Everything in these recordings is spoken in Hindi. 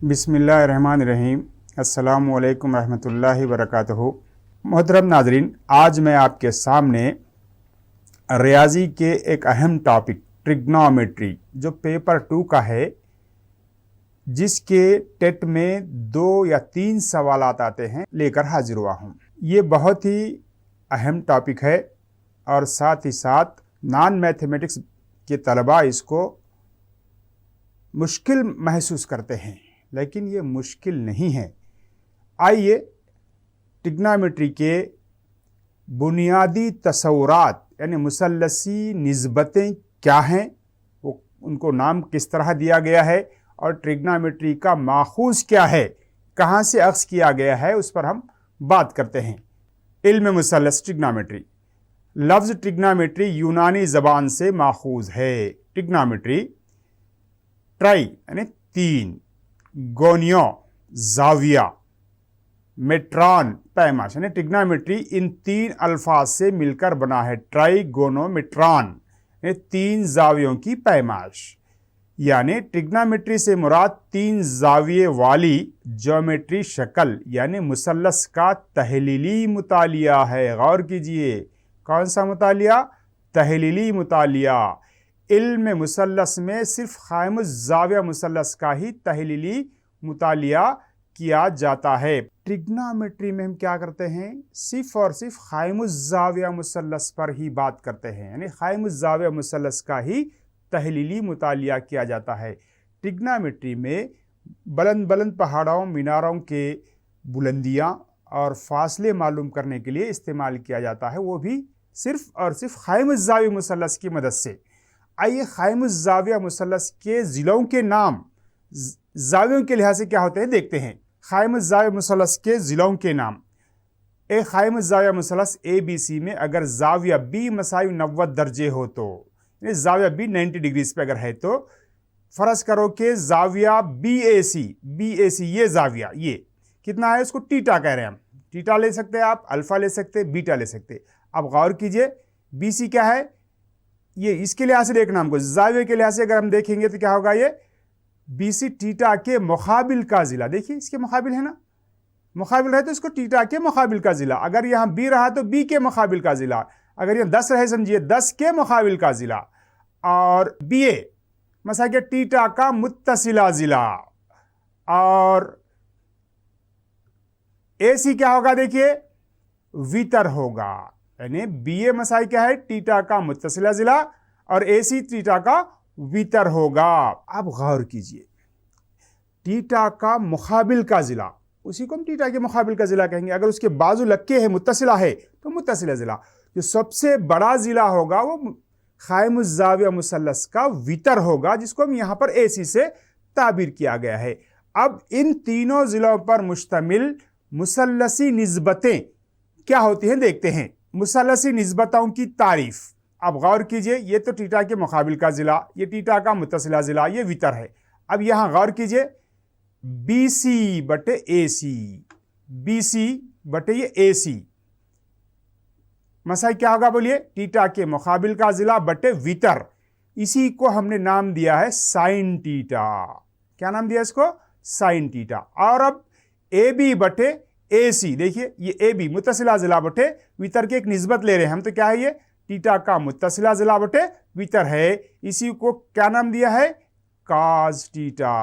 बिस्मिल्लाहिर्रहमानिर्रहीम। अस्सलामु अलैकुम रहमतुल्लाहि वबरकातुहू। मोहतरम नाज़रीन, आज मैं आपके सामने रियाजी के एक अहम टॉपिक ट्रिग्नोमेट्री जो पेपर 2 का है, जिसके टेट में 2 या 3 सवालात आते हैं, लेकर हाजिर हुआ हूँ। ये बहुत ही अहम टॉपिक है और साथ ही साथ नॉन मैथमेटिक्स के तलबा इसको मुश्किल महसूस करते हैं, लेकिन ये मुश्किल नहीं है। आइए ट्रिग्नोमेट्री के बुनियादी तसव्वुरात यानी मुसल्लसी निस्बतें क्या हैं, वो उनको नाम किस तरह दिया गया है और ट्रिग्नोमेट्री का माखूज़ क्या है, कहाँ से अख्ज़ किया गया है, उस पर हम बात करते हैं। इल्म मुसल्लस ट्रिग्नोमेट्री। लफ्ज़ ट्रिग्नोमेट्री यूनानी ज़बान से माखूज़ है। ट्रिग्नोमेट्री ट्राई यानी 3, गोनियो जाविया, मेट्रॉन पैमाश यानी ट्रिग्नोमेट्री इन 3 अल्फाज से मिलकर बना है। ट्राइगोनोमेट्रॉन यानी 3 जावियों की पैमाश। यानी ट्रिग्नोमेट्री से मुराद 3 जाविये वाली ज्योमेट्री शक्ल यानी मुसल्लस का तहलीली मुतालिया है। गौर कीजिए, कौन सा मुतालिया? तहलीली मुतालिया। इल्म मुसल्लस में सिर्फ क़ाइमुज़ ज़ाविया मुसल्लस का ही तहलीली मुतालिया किया जाता है। ट्रिग्नोमेट्री में हम क्या करते हैं? सिर्फ और सिर्फ क़ाइमुज़ ज़ाविया मुसल्लस पर ही बात करते हैं, यानी क़ाइमुज़ ज़ाविया मुसल्लस का ही तहलीली मुतालिया किया जाता है। ट्रिग्नोमेट्री में बुलंद बुलंद पहाड़ों मीनारों के बुलंदियाँ और फासले मालूम करने के लिए इस्तेमाल किया जाता है, वो भी सिर्फ और सिर्फ क़ाइमुज़ ज़ाविया मुसल्लस की मदद से। आइए क़ाइमुज़ ज़ाविया मुसल्लस के ज़िलों के नाम ज़ावियों के लिहाज से क्या होते हैं देखते हैं। क़ाइमुज़ ज़ाविया मुसल्लस के ज़िलों के नाम। एक क़ाइमुज़ ज़ाविया मुसल्लस ABC में अगर ज़ाविया B मसाई 90 दर्जे हो तो, ज़ाविया B 90 डिग्रीज पे अगर है तो फ़र्ज़ करो कि ज़ाविया BAC ये ज़ाविया ये कितना है, उसको टीटा कह रहे हैं हम। टीटा ले सकते हैं आप, अल्फ़ा ले सकते, बीटा ले सकते। अब गौर कीजिए, BC क्या है, ये इसके लिहाज से देखना हमको, ज़ाविये के लिहाज से अगर हम देखेंगे तो क्या होगा, ये BC टीटा के मुकाबिल का ज़िला। देखिए इसके मुकाबिल है ना, मुकाबिल है तो इसको टीटा के मुकाबिल का ज़िला। अगर यहाँ B रहा तो B के मुकाबिल का ज़िला। अगर यहाँ 10 रहे समझिए 10 के मुकाबिल का ज़िला। और BA मसा के टीटा का मुत्तसिला ज़िला। और AC क्या होगा, देखिए वितर होगा, यानी BA मसाई क्या है, टीटा का मुत्तसिला ज़िला और AC टीटा का वितर होगा। अब गौर कीजिए, टीटा का मुकाबिल का ज़िला, उसी को हम टीटा के मुकाबिल का ज़िला कहेंगे। अगर उसके बाजू लक्के है, मुत्तसिला है तो मुत्तसिला ज़िला। जो सबसे बड़ा ज़िला होगा वो क़ाइमुज़ ज़ाविया मुसल्लस का वितर होगा, जिसको हम यहाँ पर AC से ताबीर किया गया है। अब इन तीनों ज़िलों पर मुश्तमिल मुसल्लसी निस्बतें क्या होती हैं देखते हैं। मुसल्लसी निस्बतों की तारीफ। अब गौर कीजिए, ये तो टीटा के मुकाबिल का ज़िला, ये टीटा का मुत्तसिला ज़िला, ये वितर है। अब यहाँ गौर कीजिए, BC बटे AC, BC बटे ये AC मसाई क्या होगा बोलिए, टीटा के मुकाबिल का ज़िला बटे वितर। इसी को हमने नाम दिया है साइन टीटा। क्या नाम दिया इसको? Sine theta. और अब AB बटे AC, देखिए ये AB मुत्तसिला ज़िला बटे वितर की एक निस्बत ले रहे हैं हम, तो क्या है ये टीटा का मुत्तसिला ज़िला बटे वितर है। इसी को क्या नाम दिया है? काज टीटा।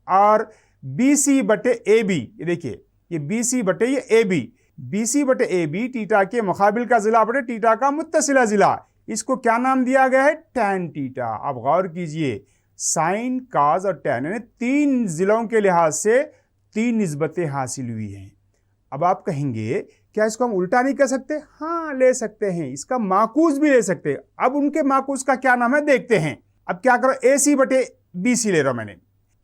और BC बटे AB, ये देखिए ये BC बटे ये AB, BC बटे AB टीटा के मुकाबिल का ज़िला बटे टीटा का मुत्तसिला ज़िला, इसको क्या नाम दिया गया है? Tan theta. अब गौर कीजिए, साइन, काज और टैन यानी 3 ज़िलों के लिहाज से 3 निस्बतें हासिल हुई हैं। अब आप कहेंगे क्या इसको हम उल्टा नहीं कर सकते? हाँ ले सकते हैं, इसका माकूज़ भी ले सकते हैं। अब उनके माकूज़ का क्या नाम है देखते हैं। अब क्या करो, AC बटे BC ले रहा हूं मैंने,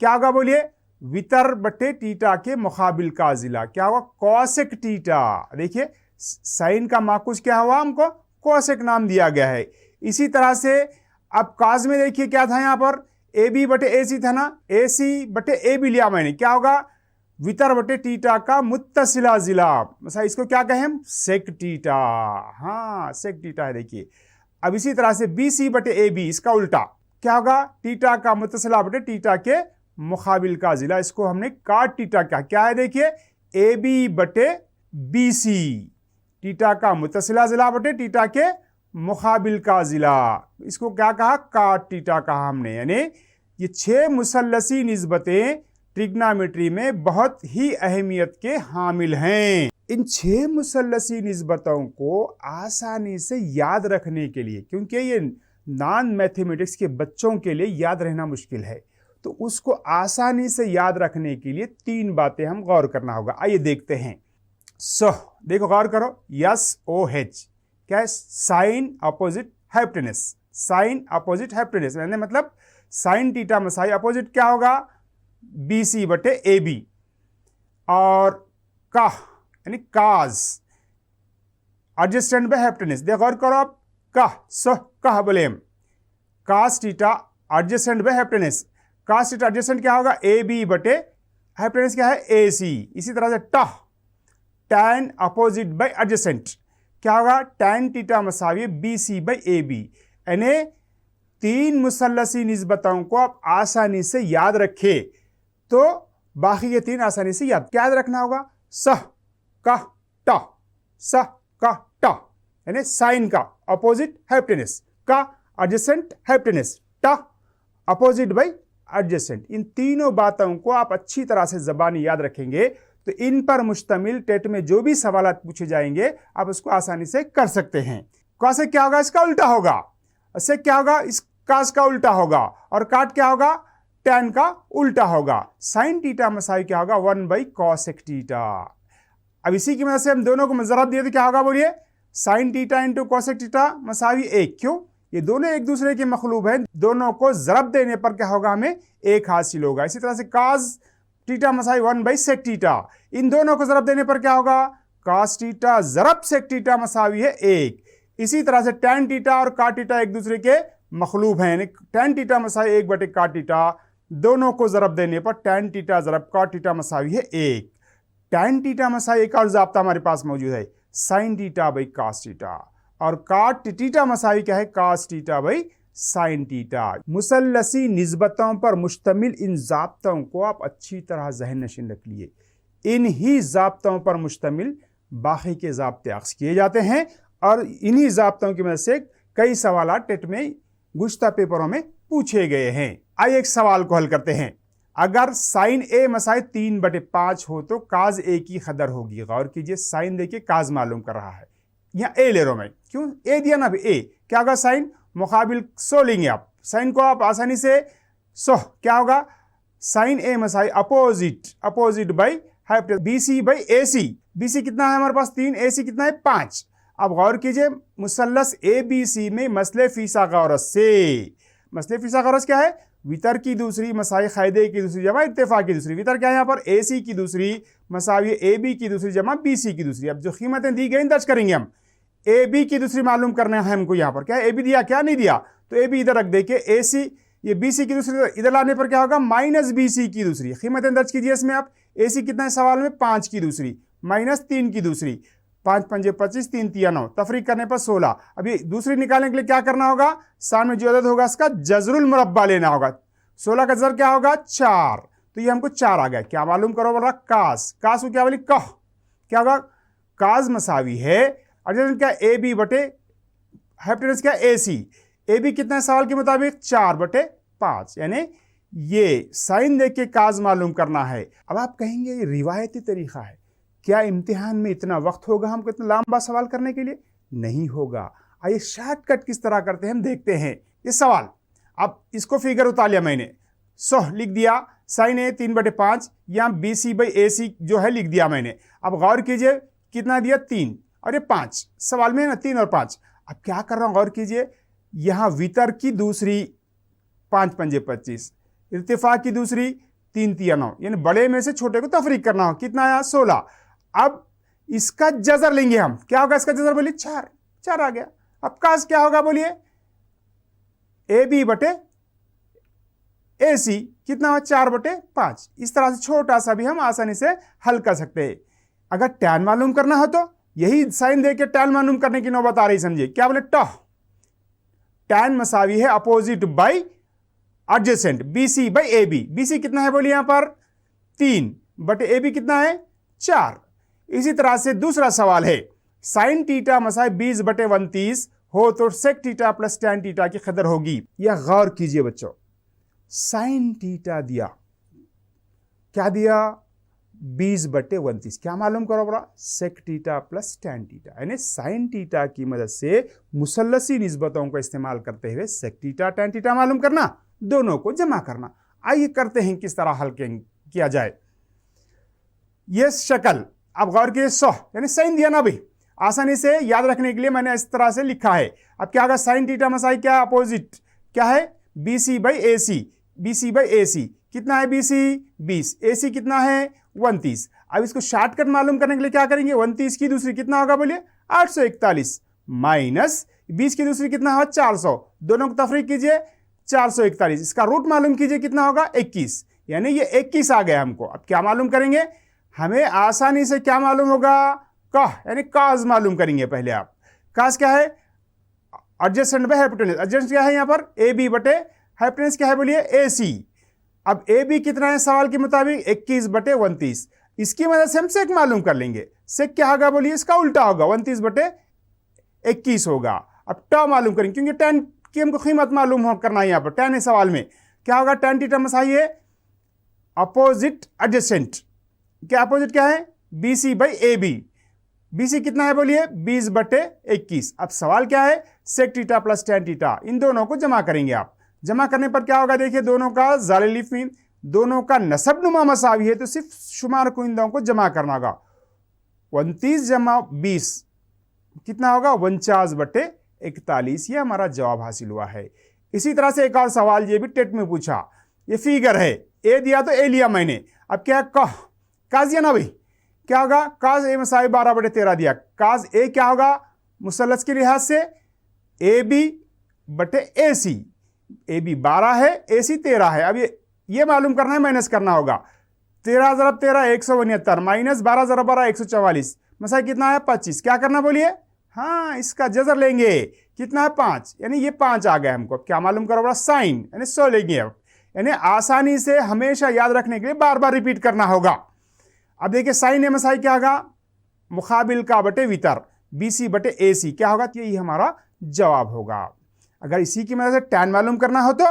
क्या होगा बोलिए, वितर बटे टीटा के मुकाबिल का ज़िला, क्या होगा? Cosec theta. देखिए साइन का माकूज़ क्या हुआ, हमको कॉसेक नाम दिया गया है। इसी तरह से अब काज में देखिए क्या था, यहाँ पर AB बटे AC था ना, AC बटे AB लिया मैंने, क्या होगा? वितर बटे टीटा का मुत्तसिला ज़िला, मसा इसको क्या कहें हम? Sec theta. हाँ सेक टीटा है। देखिए अब इसी तरह से BC बटे AB, इसका उल्टा क्या होगा? टीटा का मुत्तसिला बटे टीटा के मुकाबिल का जिला, इसको हमने काट टीटा कहा। क्या है देखिए, ए बी बटे बी सी, टीटा का मुतसिला जिला बटे टीटा के मुकाबिल का जिला, इसको क्या कहा, काट टीटा कहा हमने। यानी ये 6 मुसल्लसी निस्बतें ट्रिग्नोमेट्री में बहुत ही अहमियत के हामिल हैं। इन 6 मुसल्लसी निस्बतों को आसानी से याद रखने के लिए, क्योंकि ये नॉन मैथमेटिक्स के बच्चों के लिए याद रहना मुश्किल है, तो उसको आसानी से याद रखने के लिए 3 बातें हम गौर करना होगा। आइए देखते हैं। देखो गौर करो, SOH क्या है, sine opposite hypotenuse, sine opposite hypotenuse यानी मतलब साइन टीटा मसाई अपोजिट क्या होगा, BC बटे AB, और का यानी काज एडजेसेंट बाय हाइपोटेनस। देखो गौर करो आप, कह बोले हम cos theta adjacent by hypotenuse, cos theta adjacent क्या होगा, AB बटे हाइपोटेनस क्या है, AC। इसी तरह से टैन अपोजिट बाय एडजेसेंट क्या होगा, टैन टीटा मसावी BC बाय AB। यानी 3 मुसल्लसी निस्बतों को आप आसानी से याद रखे तो बाकी ये 3 आसानी से याद रखना होगा। का टा यानी साइन का अपोजिट हाइपोटेनस, का एडजेसेंट हाइपोटेनस, टा अपोजिट बाय एडजेसेंट। इन तीनों बातों को आप अच्छी तरह से ज़बानी याद रखेंगे तो इन पर मुश्तमिल टेट में जो भी सवाल पूछे जाएंगे आप उसको आसानी से कर सकते हैं। का से क्या होगा, इसका उल्टा होगा, इससे क्या होगा, इस कास का उल्टा होगा, और काट क्या होगा, टैन का उल्टा होगा। साइन टीटा मसाई क्या होगा, 1/cosec टीटा। अब इसी की मदद से हम दोनों को ज़रब दिए तो क्या होगा, बोलिए, sine theta into cosec theta मसावी 1। क्यों, ये दोनों एक दूसरे के मखलूब हैं, दोनों को ज़रब देने पर क्या होगा, हमें 1 हासिल होगा। इसी तरह से काज टीटा मसाई 1/sec टीटा, इन दोनों को ज़रब देने पर क्या होगा, कास टीटा ज़रब sec टीटा मसावी है 1। इसी तरह से टैन टीटा और काट टीटा एक दूसरे के मखलूब हैं, यानी टैन टीटा मसाई 1/काट टीटा, दोनों को ज़रब देने पर टैन टीटा ज़रब काट टीटा मसावी है 1। टैन टीटा मसाई एक और ज़ाब्ता हमारे पास मौजूद है, sine theta by cos theta, और काट टीटा मसावी क्या है, cos theta by sine theta. मुसल्लसी निस्बतों पर मुश्तमिल इन ज़ाब्तों को आप अच्छी तरह ज़हन नशीन रख लिए। इन ही ज़ाब्तों पर मुश्तमिल बाकी के ज़ाब्ते अक्स किए जाते हैं, और इन्हीं ज़ाब्तों की वजह से कई सवाल टेट में गुज़श्ता पेपरों में पूछे गए हैं। आइए एक सवाल को हल करते हैं। अगर साइन ए मसाई 3/5 हो तो काज ए की कदर होगी। गौर कीजिए, साइन देखिए काज मालूम कर रहा है, यहाँ ए ले रहा हूं मैं, क्यों ए दिया ना, ए क्या होगा, साइन मुकाबिल 100 लेंगे आप, साइन को आप आसानी से 100 क्या होगा, साइन ए मसाई opposite by hypotenuse BC by AC। BC कितना है हमारे पास 3, AC कितना है 5। अब गौर कीजिए, मुसल्लस ABC में मसले फीसागोरस से, मसले फीसागोरस क्या है, वितर की दूसरी मसाई कायदे की दूसरी जमा इत्तेफाक की दूसरी, वितर क्या है यहाँ पर, AC की दूसरी मसावी AB की दूसरी जमा BC की दूसरी। अब जो कीमतें दी गई दर्ज करेंगे हम, AB की दूसरी मालूम करना है हमको, यहाँ पर क्या है, AB दिया क्या नहीं दिया, तो AB इधर रख दे के AC, ये BC की दूसरी इधर लाने पर क्या होगा, -BC की दूसरी। कीमतें दर्ज कीजिए इसमें आप, AC कितना है सवाल में, 5 की दूसरी, -3 की दूसरी, 5 पंजे 25, 3 तिया 9, तफरीक करने पर 16। अभी दूसरी निकालने के लिए क्या करना होगा, सामने जो अदद होगा इसका जजरुल मुरब्बा लेना होगा। 16 का जर क्या होगा 4, तो ये हमको 4 आ गया। क्या मालूम करो, बोल रहा कास को क्या बोली, कह क्या होगा, काज मसावी है एडजेसेंट क्या AB बटे हाइपोटेनस क्या AC। AB कितना है सवाल के मुताबिक 4/5, यानी ये साइन देख के काज मालूम करना है। अब आप कहेंगे ये रिवायती तरीका है, क्या इम्तिहान में इतना वक्त होगा हमको इतना लंबा सवाल करने के लिए? नहीं होगा। आइए शॉर्टकट किस तरह करते हैं हम देखते हैं। ये सवाल, अब इसको फिगर उतार लिया मैंने, 100 लिख दिया, साइन ए 3/5, यहाँ BC बाई AC जो है लिख दिया मैंने। अब गौर कीजिए कितना दिया 3 और ये 5, सवाल में है ना 3 और 5। अब क्या कर रहा हूँ, गौर कीजिए, यहाँ वितर की दूसरी 5 पंजे 25, इर्तिफा की दूसरी 3 तिया 9, यानी बड़े में से छोटे को तफरीक करना हो, कितना आया 16। अब इसका जजर लेंगे हम, क्या होगा इसका जजर, बोलिए 4 आ गया। अब कास क्या होगा, बोलिए AB बटे AC कितना हुआ 4/5। इस तरह से छोटा सा भी हम आसानी से हल कर सकते हैं। अगर टैन मालूम करना हो तो यही साइन दे के टैन मालूम करने की नौबत आ रही, समझिए क्या बोले, टैन मसावी है opposite by adjacent BC by AB। BC कितना है बोलिए यहाँ पर 3 बटे AB कितना है 4। इसी तरह से दूसरा सवाल है साइन थीटा मसाई 20 बटे 29 हो तो sec theta plus tan theta की कदर होगी। यह गौर कीजिए बच्चों, साइन थीटा दिया, क्या दिया 20 बटे 29, क्या मालूम करो बड़ा sec theta plus tan theta, यानी साइन थीटा की मदद से मुसल्लसी निस्बतों का इस्तेमाल करते हुए सेक थीटा टैन थीटा मालूम करना, दोनों को जमा करना। आइए करते हैं किस तरह हल किया जाए। यह शक्ल अब गौर कीजिए 100 यानी साइन दिया ना भाई, आसानी से याद रखने के लिए मैंने इस तरह से लिखा है। अब क्या होगा साइन थीटा मसाई क्या अपोजिट क्या है BC by AC, BC by AC कितना है BC 20, AC कितना है 29। अब इसको शॉर्टकट मालूम करने के लिए क्या करेंगे 29 की दूसरी कितना होगा बोलिए 841 माइनस 20 की दूसरी कितना होगा 400, दोनों को तफरीक कीजिए 441, इसका रूट मालूम कीजिए कितना होगा 21, यानी ये 21 आ गया हमको। अब क्या मालूम करेंगे, हमें आसानी से क्या मालूम होगा कह यानी काज मालूम करेंगे। पहले आप काज क्या है एडजेसेंट बाय हाइपोटेनस, एडजेसेंट क्या है यहाँ पर AB बटे हाइपोटेनस क्या है बोलिए AC। अब AB कितना है सवाल के मुताबिक 21 बटे 29, इसकी मदद से हम सेक मालूम कर लेंगे। सेक क्या होगा बोलिए इसका उल्टा होगा 29 बटे 21 होगा। अब टा मालूम करेंगे क्योंकि टैन की हमको कीमत मालूम हो करना है। यहाँ पर टैन है सवाल में, क्या होगा टैन थीटा मसाई है अपोजिट एडजेसेंट, क्या अपोजिट क्या है BC बाई AB, BC कितना है बोलिए 20 बटे 21। अब सवाल क्या है sec theta plus tan theta, इन दोनों को जमा करेंगे। आप जमा करने पर क्या होगा देखिए दोनों का ज़ालिलिफ में दोनों का नसब नुमा मसावी है, तो सिर्फ शुमार कुइंदों को जमा करना होगा। 29 जमा 20 कितना होगा 49 बटे 41, ये हमारा जवाब हासिल हुआ है। इसी तरह से एक और सवाल ये भी टेट में पूछा, ये फिगर है ए दिया तो ए लिया मैंने, अब क्या काज दिया ना भाई, क्या होगा काज ए मसाई 12 बटे 13 दिया, काज ए क्या होगा मुसल्लस के लिहाज से AB बटे AC, AB 12 है AC 13 है। अब ये मालूम करना है माइनस करना होगा, 13 ज़रब 13 169 माइनस 12 ज़रब 12 144 मसाई कितना है 25, क्या करना बोलिए हाँ इसका जजर लेंगे कितना है 5, यानी ये 5 आ गया हमको। क्या मालूम करो बड़ा साइन यानी 100 लेंगे। अब यानी आसानी से हमेशा याद रखने के लिए बार बार रिपीट करना होगा। अब देखिए साइन मसाई क्या होगा मुकाबिल का बटे वितर BC बटे AC क्या होगा, तो यही हमारा जवाब होगा। अगर इसी की मदद से टैन मालूम करना हो तो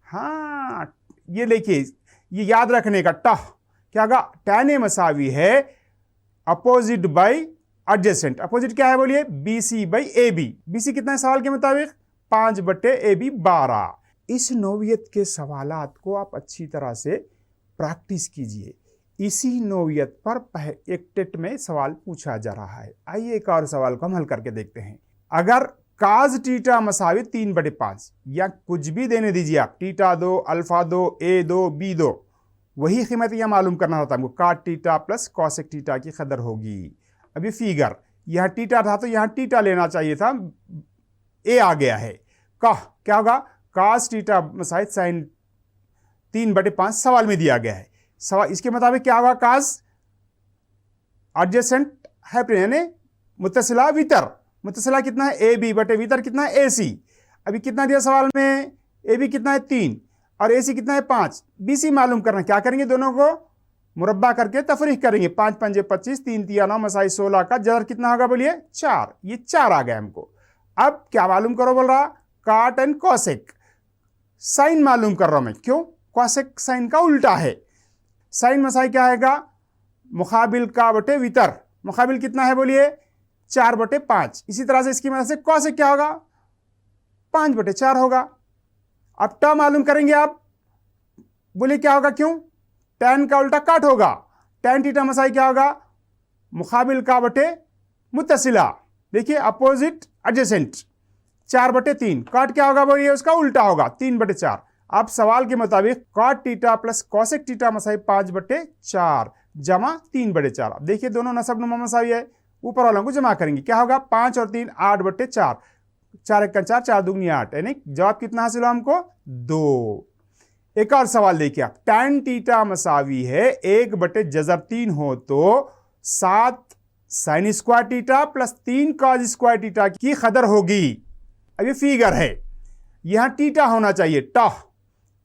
हाँ ये देखिए ये याद रखने का क्या होगा टैन मसावी है अपोजिट बाई एडजेसेंट, अपोजिट क्या है बोलिए BC बाई AB, BC कितना है सवाल के मुताबिक 5 बटे AB 12। इस नौवियत के सवालात को आप अच्छी तरह से प्रैक्टिस कीजिए। इसी नौवियत पर एक टेट में सवाल पूछा जा रहा है। आइए एक और सवाल को हम हल करके देखते हैं। अगर काज थीटा मसावी 3 बटे 5 या कुछ भी देने दीजिए आप, थीटा दो अल्फा दो A दो B दो, वही कीमत यह मालूम करना होता है हमको काट थीटा प्लस कॉसेक थीटा की कदर होगी। अभी फिगर यह थीटा था तो यहाँ थीटा लेना चाहिए था, A आ गया है, क्या होगा काज थीटा मसाई साइन 3 बटे 5 सवाल में दिया गया है। सवाल इसके मुताबिक क्या होगा काज एडजेसेंट हाइपोटेनस यानी मुत्तसिला वितर, मुत्तसिला कितना है AB बटे वितर कितना है AC। अभी कितना दिया सवाल में AB कितना है 3 और AC कितना है 5, BC मालूम करना, क्या करेंगे दोनों को मुरब्बा करके तफरीक करेंगे, 5 पंजे 25 3 तिया 9 मसाई 16 का जर कितना होगा बोलिए 4, ये 4 आ गया हमको। अब क्या मालूम करो बोल रहा काट एंड कॉसेक, साइन मालूम कर रहा हूं मैं, क्यों कॉसेक साइन का उल्टा है। साइन मसाई क्या आएगा मुकाबिल का बटे वितर, मुकाबिल कितना है बोलिए 4 बटे 5, इसी तरह से इसकी मदद से कॉसेक क्या होगा 5 बटे 4 होगा। अब टा मालूम करेंगे आप, बोलिए क्या होगा, क्यों टैन का उल्टा काट होगा, टैन थीटा मसाई क्या होगा मुकाबिल का बटे मुत्तसिला, देखिए अपोजिट एडजेसेंट 4 बटे 3, काट क्या होगा बोलिए उसका उल्टा होगा 3 बटे 4। अब सवाल के मुताबिक cot theta plus cosec theta मसाई 5 बटे 4 जमा 3 बटे 4। अब देखिए दोनों नसब नुमा मसाई है, ऊपर वालों को जमा करेंगे, क्या होगा 5 और 3 8 बटे 4, 4 1 4 4 दूनी 8, यानी जवाब कितना हासिल हुआ हमको 2। एक और सवाल देखिए आप, टैन थीटा मसावी है 1 बटे जजर 3 हो तो 7 sine square theta plus 3 cos square theta की कदर होगी। अब ये फिगर है, यहां थीटा होना चाहिए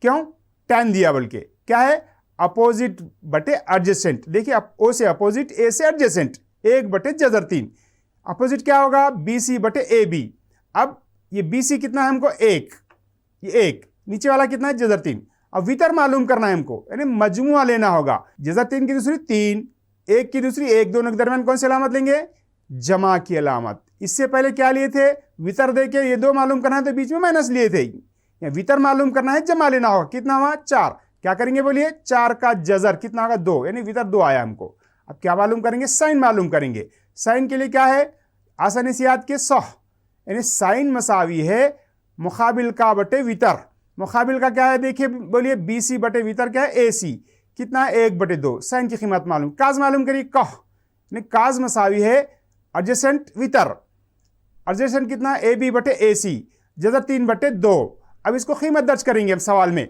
क्यों? tan दिया बल्कि क्या है? अपोजिट बटे एडजेसेंट। देखिए ओ से अपोजिट, ए से एडजेसेंट, 1 बटे जजर 3। अपोजिट क्या होगा? BC बटे AB। अब ये BC कितना है हमको? 1, ये 1, नीचे वाला कितना है? जजर 3। अब वितर मालूम करना है हमको, यानी मजमुआ लेना होगा। जजर 3 की दूसरी 3, 1 की दूसरी 1, दोनों के दरमियान कौन सी अलामत लेंगे? जमा की अलामत। इससे पहले क्या लिए थे? वितर देके ये 2 मालूम करना है तो बीच में माइनस लिए थे। वितर मालूम करना है, जमा लेना होगा। कितना हुआ? 4। क्या करेंगे बोलिए? 4 का जजर कितना होगा? 2, यानी वितर 2 आया हमको। अब क्या मालूम करेंगे? साइन मालूम करेंगे। साइन के लिए क्या है? आसानी से याद के 100, यानी साइन मसावी है मुकाबिल का बटे वितर। मुकाबिल का क्या है? देखिए बोलिए, BC बटे वितर क्या है? AC कितना है? 1 बटे 2। साइन की कीमत मालूम, काज मालूम करिए, कह, यानी काज मसावी है एडजेसेंट वितर। एडजेसेंट कितना है? AB बटे AC, जजर 3 बटे 2। अब इसको कीमत दर्ज करेंगे हम सवाल में।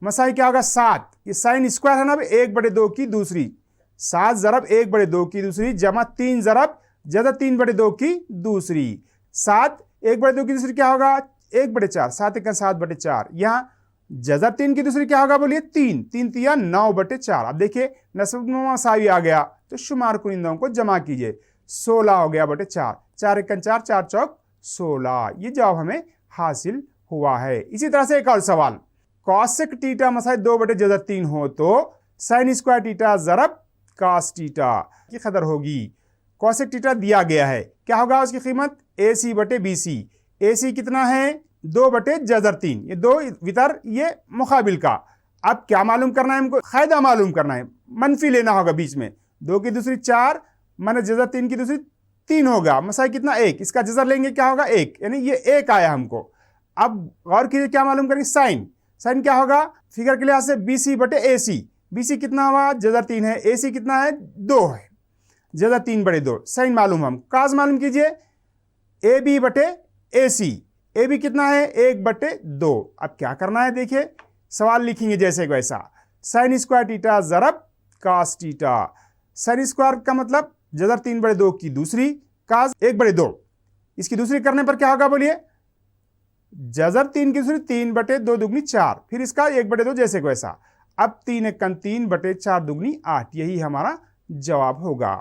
मसाई क्या होगा? 7। ये साइन स्क्वायर है ना, 1 बटे 2 की दूसरी, 7 ज़रब 1 बटे 2 की दूसरी जमा 3 ज़रब जजर 3 बटे 2 की दूसरी। 7 1 बटे 2 की दूसरी क्या होगा? 1 बटे 4, 7 1 7 बटे 4। यहाँ जजर 3 की दूसरी क्या होगा बोलिए? 3, 3 तिया 9 बटे 4। अब देखिए नस्ब मसावी आ गया तो शुमार कुनिंदों को जमा कीजिए, 16 हो गया बटे 4, 4 1 4, 4 चौक 16। ये जवाब हमें हासिल हुआ है। इसी तरह से एक और सवाल, कॉसेक टीटा मसाई 2 बटे जजर 3 हो तो साइन स्क्वायर टीटा ज़रब कास टीटा की कदर होगी। कॉसेक टीटा दिया गया है, क्या होगा उसकी कीमत? AC बटे BC। AC कितना है? 2 बटे जजर 3, ये 2 वितर, ये मुकाबिल का। अब क्या मालूम करना है हमको? कायदा मालूम करना है, मनफी लेना होगा बीच में। 2 की दूसरी 4 माने जजर 3 की दूसरी 3 होगा। मसाई कितना? 1, इसका जजर लेंगे क्या होगा? 1, यानी ये 1 आया हमको। अब गौर कीजिए क्या मालूम करेंगे? साइन। साइन क्या होगा? फिगर के लिहाज से BC बटे AC। BC कितना हुआ? जजर 3 है। AC कितना है? 2 है, जजर 3 बटे 2। साइन मालूम, हम काज मालूम कीजिए, AB बटे AC। AB कितना है? 1 बटे 2। अब क्या करना है? देखिए सवाल लिखेंगे जैसे वैसा, साइन स्क्वायर टीटा ज़रब कास टीटा। साइन स्क्वायर का मतलब जजर 3 बटे 2 की दूसरी, काज 1 बटे 2। इसकी दूसरी करने पर क्या होगा बोलिए? जजर 3 की दूसरी 3 बटे 2 दुगनी 4, फिर इसका 1 बटे 2 जैसे वैसा। अब 3 1 3 बटे 4 दुगनी 8, यही हमारा जवाब होगा।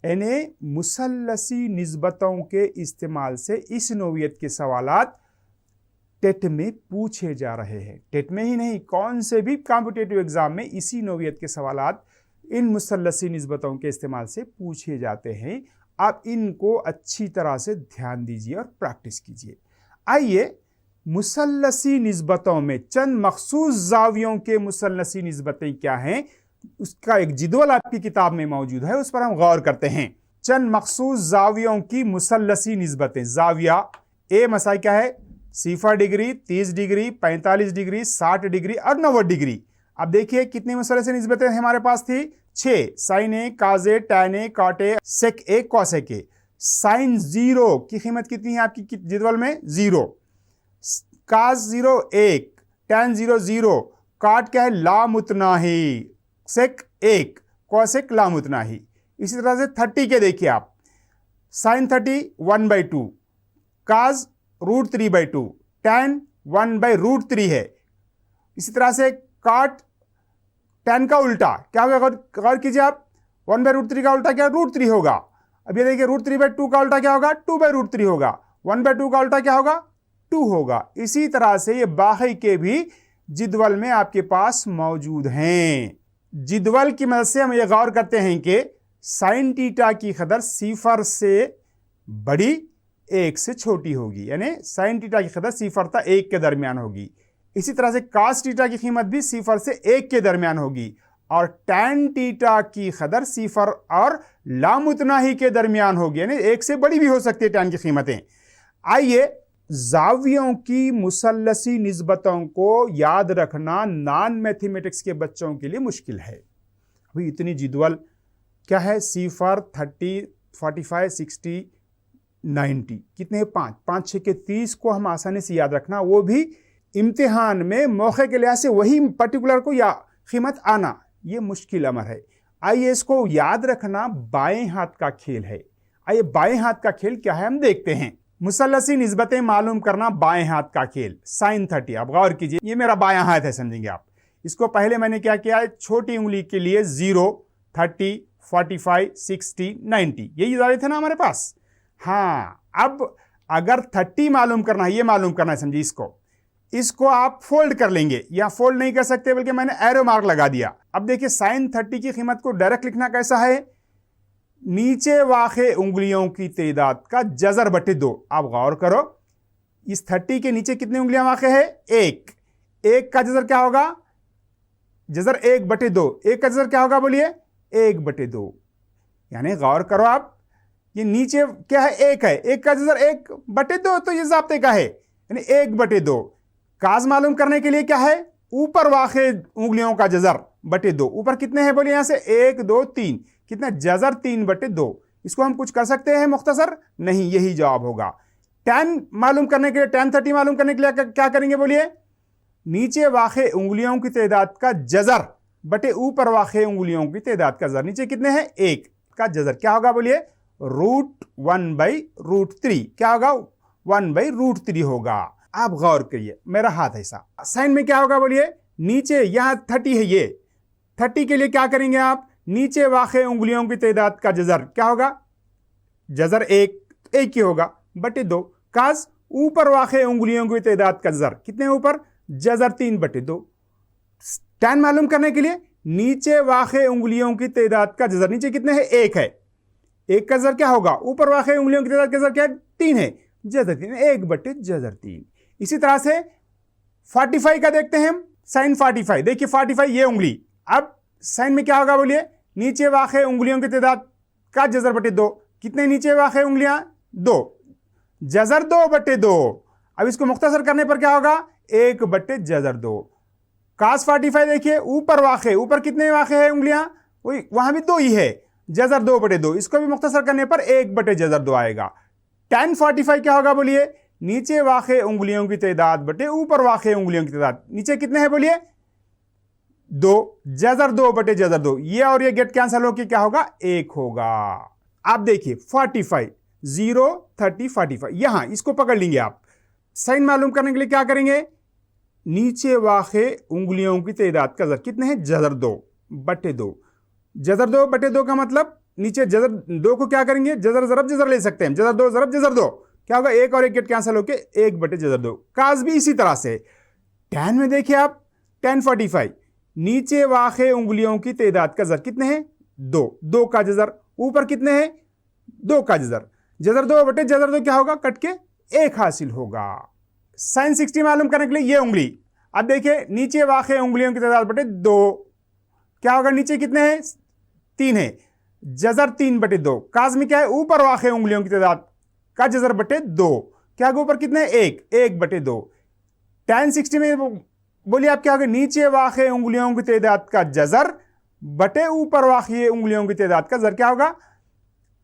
यानी मुसल्लसी निस्बतों के इस्तेमाल से इस नौइयत के सवालात टेट में पूछे जा रहे हैं। टेट में ही नहीं, कौन से भी कॉम्पिटिटिव एग्जाम में इसी नौइयत के सवालात इन मुसल्लसी निस्बतों के इस्तेमाल से पूछे जाते हैं। आप इनको अच्छी तरह से ध्यान दीजिए और प्रैक्टिस कीजिए। आइए मुसल्लसी निस्बतों में चंद मखसूस जावियों के मुसल्लसी निस्बतें क्या हैं, उसका एक जिदवल आपकी किताब में मौजूद है, उस पर हम गौर करते हैं। चंद मखसूस जावियों की मुसल्लसी निस्बतें। जाविया ए मसाई क्या है? 0 डिग्री, 30 डिग्री, 45 डिग्री, 60 डिग्री और 90 डिग्री। अब देखिए कितनी मुसल्लसी निस्बतें हमारे पास थी? 6। Sine A, cos A, tan A, cot A, sec A, cosec A. Sine 0 की कीमत कितनी है आपकी जिदवल में? 0। काज 0 1, टैन 0 0, काट क्या है? लामुतनाही, सेक 1, कॉसेक लामुतनाही। इसी तरह से 30 के देखिए आप, साइन 30 1/2, काज √3/2, टैन 1/√3 है। इसी तरह से काट टैन का उल्टा क्या होगा? गौर कीजिए आप, 1/√3 का उल्टा क्या? √3 होगा। अब ये देखिए √3/2 का उल्टा क्या होगा? 2/√3 होगा। 1/2 का उल्टा क्या होगा? 2 होगा। इसी तरह से ये बाकी के भी जिदवल में आपके पास मौजूद हैं। जिदवल की मदद से हम ये गौर करते हैं कि साइन टीटा की कदर 0 से बड़ी 1 से छोटी होगी, यानी साइन टीटा की कदर 0 था 1 के दरमियान होगी। इसी तरह से कास टीटा की कीमत भी 0 से 1 के दरमियान होगी और टैन टीटा की कदर 0 और लामुतनाही के दरमियान होगी, यानी 1 से बड़ी भी हो सकती है टैन की कीमतें। आइए जावियों की मुसल्लसी निस्बतों को याद रखना नॉन मैथमेटिक्स के बच्चों के लिए मुश्किल है। अभी इतनी जिदवल क्या है? 0 30 45 60 90 कितने? 5 5 6 के 30 को हम आसानी से याद रखना, वो भी इम्तिहान में मौके के लिहाज से वही पर्टिकुलर को या कीमत आना, ये मुश्किल अमर है। आइए इसको याद रखना बाएं हाथ का खेल है। आइए बाएं हाथ का खेल क्या है हम देखते हैं। मुसल्लसी निस्बतें मालूम करना बाएं हाथ का खेल, साइन 30। अब गौर कीजिए, ये मेरा बायां हाथ है, समझेंगे आप। इसको पहले मैंने क्या किया है, छोटी उंगली के लिए 0, 30, 45, 60, 90, यही जावे थे ना हमारे पास। हाँ, अब अगर 30 मालूम करना है, ये मालूम करना है, समझिए इसको आप फोल्ड कर लेंगे, या फोल्ड नहीं कर सकते बल्कि मैंने एरो मार्क लगा दिया। अब देखिए साइन 30 की कीमत को डायरेक्ट लिखना कैसा है, नीचे वाक़े उंगलियों की तादाद का जज़र बटे 2। आप गौर करो, इस 30 के नीचे कितनी उंगलियां वाक़े है, एक का जज़र क्या होगा, जज़र 1 बटे 2, एक का जज़र क्या होगा बोलिए, 1 बटे 2। यानी गौर करो आप, ये नीचे क्या है, एक का जज़र 1 बटे 2, तो ये ज़ाब्ते का है, यानी 1 बटे 2। काज मालूम करने के लिए क्या है, ऊपर वाक़े उंगलियों का जज़र बटे 2। ऊपर कितने हैं बोलिए, यहां से 1 2 3, कितना जज़र 3 बटे 2। इसको हम कुछ कर सकते हैं मुख्तसर, नहीं, यही जवाब होगा। tan मालूम करने के लिए, tan 30 मालूम करने के लिए क्या करेंगे बोलिए, नीचे वाक़े उंगलियों की तादाद का जज़र बटे ऊपर वाक़े उंगलियों की तादाद का जज़र। नीचे कितने हैं, 1 का जज़र क्या होगा बोलिए, √1/√3। क्या होगा, 1/√3 होगा। आप गौर करिए, मेरा हाथ ऐसा, साइन में क्या होगा बोलिए, नीचे यहां 30 है, ये 30 के लिए क्या करेंगे आप, नीचे वाक़े उंगलियों की तादाद का जज़र क्या होगा, जज़र 1 ही होगा बटे 2। काज ऊपर वाक़े उंगलियों की तादाद का जज़र कितने ऊपर, जज़र 3 बटे 2। tan मालूम करने के लिए नीचे वाक़े उंगलियों की तादाद का जज़र, नीचे कितने हैं, 1 है, 1 का जज़र क्या होगा, ऊपर वाक़े उंगलियों की तादाद का जज़र क्या है, 3 है, जज़र 3, 1 बटे जज़र 3। इसी तरह से 45 का देखते हैं हम, साइन 45। देखिए 45 ये उंगली, अब साइन में क्या होगा बोलिए, नीचे वाक़े उंगलियों की तादाद का जज़र बटे 2। कितने नीचे वाक़े उंगलियां, 2, जज़र 2 बटे 2। अब इसको मुख्तसर करने पर क्या होगा, 1 बटे जज़र 2। कास 45 देखिए, ऊपर कितने वाक़े हैं उंगलियां, वहां भी 2 ही है, जज़र 2 बटे 2। इसको भी मुख्तसर करने पर 1 बटे जज़र 2 आएगा। tan 45 क्या होगा बोलिए, नीचे वाक़े उंगलियों की तादाद बटे ऊपर वाक़े उंगलियों की तादाद। नीचे कितने हैं बोलिए, 2, जज़र 2 बटे जज़र 2। ये और ये गेट कैंसिल होकर क्या होगा, 1 होगा। आप देखिए 45, 0, 30, 45, यहां इसको पकड़ लेंगे आप। साइन मालूम करने के लिए क्या करेंगे, नीचे वाक़े उंगलियों की तादाद का जज़र कितने हैं, जज़र 2 बटे 2। जज़र 2 बटे 2 का मतलब नीचे जज़र 2 को क्या करेंगे, जज़र ज़रब जज़र ले सकते हैं, जज़र 2 ज़रब जज़र 2 क्या होगा, 1 और 1 गेट कैंसिल होके 1 बटे जज़र 2। काज भी इसी तरह से। tan में देखिए आप, tan 45 नीचे वाक़े उंगलियों की तादाद का जज़र कितने हैं, 2 का जज़र, ऊपर कितने हैं, 2 का जज़र, जज़र 2 बटे जज़र 2 क्या होगा, कट के 1 हासिल होगा। साइन 60 मालूम करने के लिए ये उंगली, अब देखिए नीचे वाक़े उंगलियों की तादाद बटे 2 क्या होगा, नीचे कितने हैं, 3 है, जज़र 3 बटे 2। काज में क्या है, ऊपर वाक़े उंगलियों की तादाद का जज़र बटे 2 क्या होगा, ऊपर कितने, 1 बटे 2। tan 60 में बोलिए आप क्या होगा, नीचे वाक़े उंगलियों की तादाद का जज़र बटे ऊपर वाक़े उंगलियों की तादाद का जज़र क्या होगा,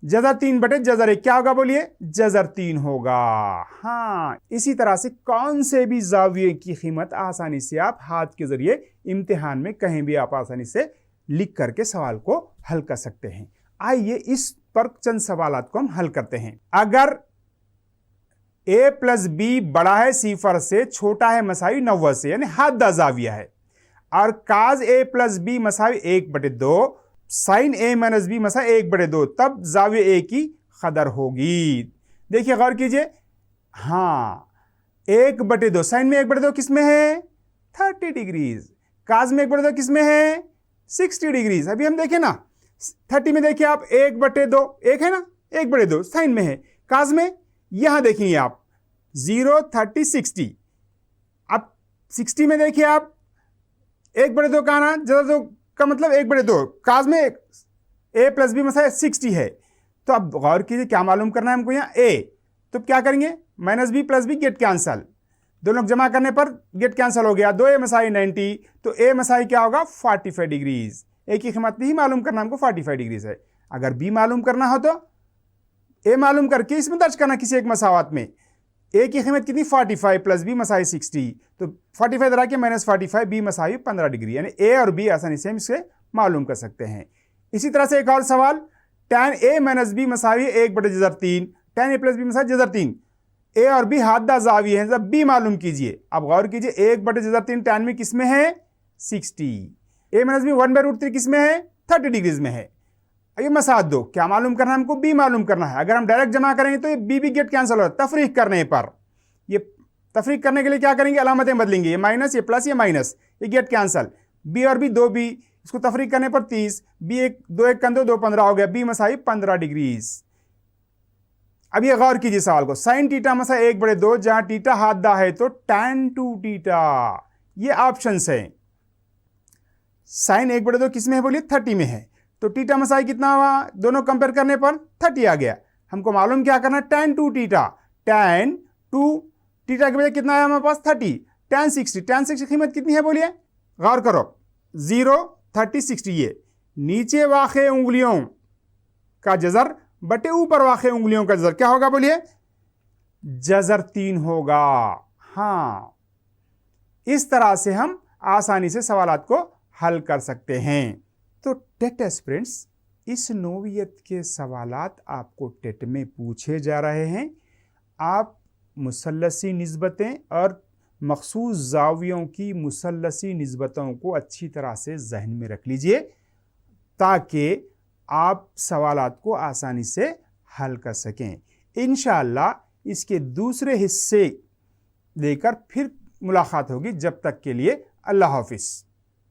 जज़र 3 बटे जज़र 1 क्या होगा बोलिए, जज़र 3 होगा। हाँ, इसी तरह से कौन से भी ज़ाविये की कीमत आसानी से आप हाथ के जरिए इम्तिहान में कहीं भी आप आसानी से लिख करके सवाल को हल कर सकते हैं। आइए इस पर चंद सवालात को हम हल करते हैं। अगर a प्लस बी बड़ा है 0 से, छोटा है मसावी 90 से, यानी हद ज़ाविया है, और काज a प्लस बी मसावी 1 बटे 2, साइन a माइनस बी मसावी 1 बटे 2, तब ज़ाविया a की कदर होगी। देखिए गौर कीजिए, हाँ 1 बटे 2, साइन में 1 बटे 2 किस में है, 30 डिग्रीज, काज में 1 बटे 2 किस में है, 60 डिग्रीज। अभी हम देखें ना, 30 में देखिए आप 1 बटे 2, 1 है ना, 1 बटे 2 साइन में है, काज में यहां देखिए आप 0, 30, 60। अब 60 में देखिए आप 1 बटे 2 का आना, जरा 2 का मतलब 1 बटे 2, काज में a प्लस बी मसाला 60 है। तो अब गौर कीजिए क्या मालूम करना है हमको, यहाँ a, तो क्या करेंगे, minus B plus B get cancel, दोनों जमा करने पर गेट कैंसिल हो गया, 2a मसाई 90, तो a मसाई क्या होगा, 45 डिग्रीज। a की कीमत नहीं मालूम करना हमको, 45 डिग्रीज है। अगर b मालूम करना हो तो a मालूम करके इसमें दर्ज करना किसी एक मसावत में, a की कीमत कितनी, 45 प्लस b मसाई 60, तो 45 दरा के माइनस 45, b मसाई 15 डिग्री, यानी a और b आसानी से हम इसे मालूम कर सकते हैं। इसी तरह से एक और सवाल, tan a माइनस बी मसाई 1 बटे जज़र 3, tan a प्लस बी मसाई जज़र 3, ए और बी हादा जाविये हैं, जब बी मालूम कीजिए। अब गौर कीजिए 1/3 tan में किस में है 60, ए माइनस बी 1/√3 किस में है 30 डिग्रीज में है। ये मसाद दो, क्या मालूम करना है हमको, बी मालूम करना है। अगर हम डायरेक्ट जमा करेंगे तो ये बी भी गेट कैंसिल हो रहा है। तफरीक करने पर, ये तफरीक करने के लिए क्या करेंगे, अलामतें बदलेंगे, ये माइनस, ये प्लस, ये माइनस, ये गेट कैंसिल। बी और बी 2b, इसको तफरीक करने पर 30, बी 1 2 1 कंदो 2 15 हो गया, बी मसाई 15 डिग्रीज। अब ये गौर कीजिए सवाल को, साइन टीटा मसा 1/2, जहां टीटा हादा है तो tan 2 टीटा, ये ऑप्शन है। साइन 1/2 किस में है बोलिए 30 में है, तो टीटा मसाई कितना हुआ, दोनों कंपेयर करने पर 30 आ गया। हमको मालूम क्या करना, tan 2 टीटा, tan 2 टीटा के बजाय कितना आया हमारे पास 30, tan 60 की कीमत कितनी है बोलिए, गौर करो 0 30 60, ये नीचे वाक़े उंगलियों का जजर बटे ऊपर वाक़े उंगलियों का जजर क्या होगा बोलिए, जजर 3 होगा। हाँ, इस तरह से हम आसानी से सवालात को हल कर सकते हैं। तो टेट एस्पिरेंट्स, इस नौवियत के सवालात आपको टेट में पूछे जा रहे हैं। आप मुसल्लसी निस्बतें और मखसूस जावियों की मुसल्लसी निस्बतों को अच्छी तरह से जहन में रख लीजिए, ताकि आप सवालात को आसानी से हल कर सकें। इंशाअल्लाह इसके दूसरे हिस्से लेकर फिर मुलाकात होगी। जब तक के लिए अल्लाह हाफिज़।